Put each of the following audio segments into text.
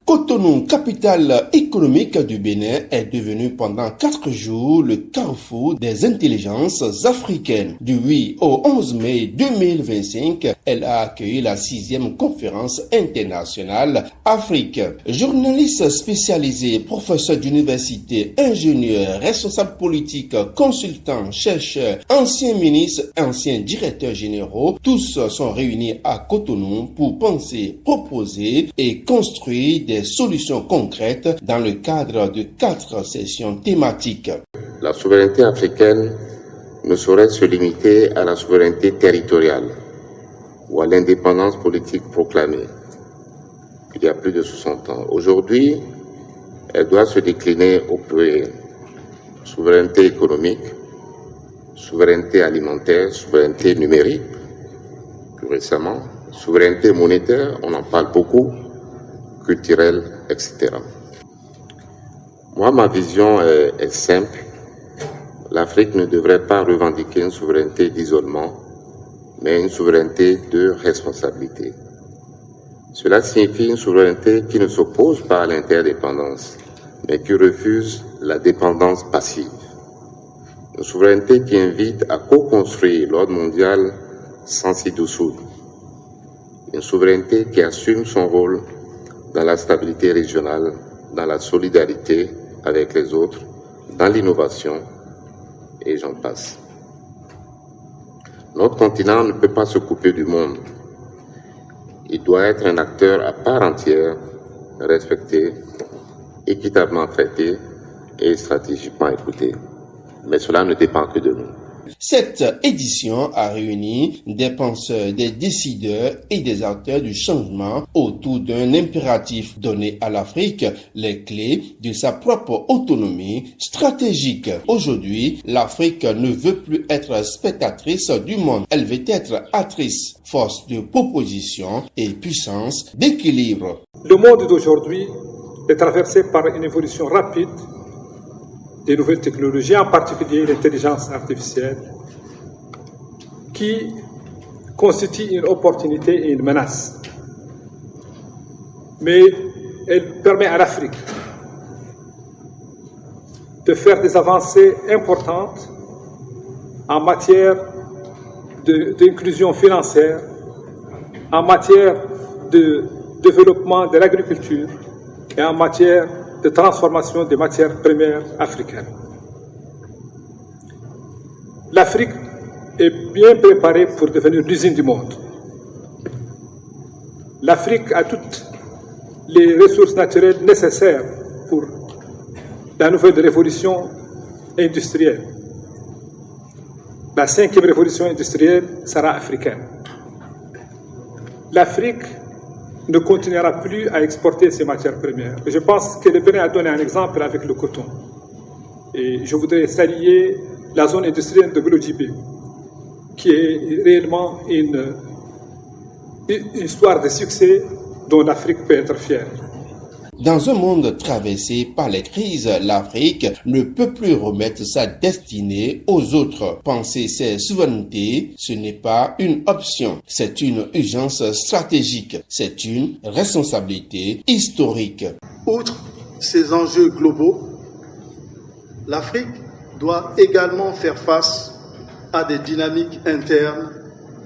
Cotonou, capitale économique du Bénin, est devenue pendant 4 jours le carrefour des intelligences africaines. Du 8 au 11 mai 2025, elle a accueilli la 6e conférence internationale Afrique. Journaliste spécialisé, professeur d'université, ingénieur, responsable politique, consultant, chercheur, ancien ministre, anciens directeurs généraux, tous sont réunis à Cotonou pour penser, proposer et construire des solutions concrètes dans le cadre de 4 sessions thématiques. La souveraineté africaine ne saurait se limiter à la souveraineté territoriale ou à l'indépendance politique proclamée il y a plus de 60 ans. Aujourd'hui, elle doit se décliner au pluriel. Souveraineté économique, souveraineté alimentaire, souveraineté numérique, plus récemment, souveraineté monétaire, on en parle beaucoup, culturelle, etc. Moi, ma vision est simple. L'Afrique ne devrait pas revendiquer une souveraineté d'isolement, mais une souveraineté de responsabilité. Cela signifie une souveraineté qui ne s'oppose pas à l'interdépendance, mais qui refuse la dépendance passive. Une souveraineté qui invite à co-construire l'ordre mondial sans s'y dissoudre. Une souveraineté qui assume son rôle dans la stabilité régionale, dans la solidarité avec les autres, dans l'innovation, et j'en passe. Notre continent ne peut pas se couper du monde. Il doit être un acteur à part entière, respecté, équitablement traité et stratégiquement écouté. Mais cela ne dépend que de nous. Cette édition a réuni des penseurs, des décideurs et des acteurs du changement autour d'un impératif donné à l'Afrique, les clés de sa propre autonomie stratégique. Aujourd'hui, l'Afrique ne veut plus être spectatrice du monde, elle veut être actrice, force de proposition et puissance d'équilibre. Le monde d'aujourd'hui est traversé par une évolution rapide des nouvelles technologies, en particulier l'intelligence artificielle, qui constitue une opportunité et une menace. Mais elle permet à l'Afrique de faire des avancées importantes en matière d'inclusion financière, en matière de développement de l'agriculture et en matière de transformation des matières premières africaines. L'Afrique est bien préparée pour devenir l'usine du monde. L'Afrique a toutes les ressources naturelles nécessaires pour la nouvelle révolution industrielle. La 5e révolution industrielle sera africaine. L'Afrique ne continuera plus à exporter ses matières premières. Je pense que le Bénin a donné un exemple avec le coton. Et je voudrais saluer la zone industrielle de Glodjibé, qui est réellement une histoire de succès dont l'Afrique peut être fière. Dans un monde traversé par les crises, l'Afrique ne peut plus remettre sa destinée aux autres. Penser ses souverainetés, ce n'est pas une option, c'est une urgence stratégique, c'est une responsabilité historique. Outre ces enjeux globaux, l'Afrique doit également faire face à des dynamiques internes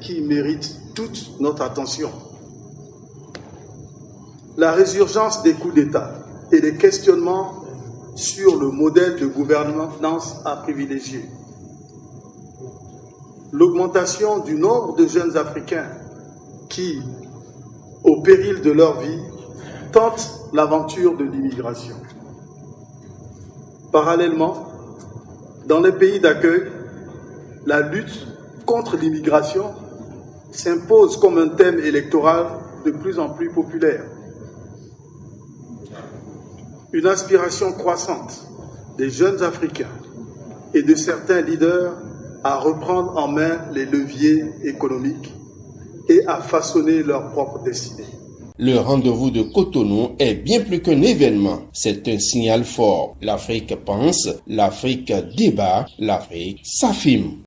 qui méritent toute notre attention. La résurgence des coups d'État et des questionnements sur le modèle de gouvernance à privilégier. L'augmentation du nombre de jeunes Africains qui, au péril de leur vie, tentent l'aventure de l'immigration. Parallèlement, dans les pays d'accueil, la lutte contre l'immigration s'impose comme un thème électoral de plus en plus populaire. Une aspiration croissante des jeunes Africains et de certains leaders à reprendre en main les leviers économiques et à façonner leur propre destinée. Le rendez-vous de Cotonou est bien plus qu'un événement, c'est un signal fort. L'Afrique pense, l'Afrique débat, l'Afrique s'affirme.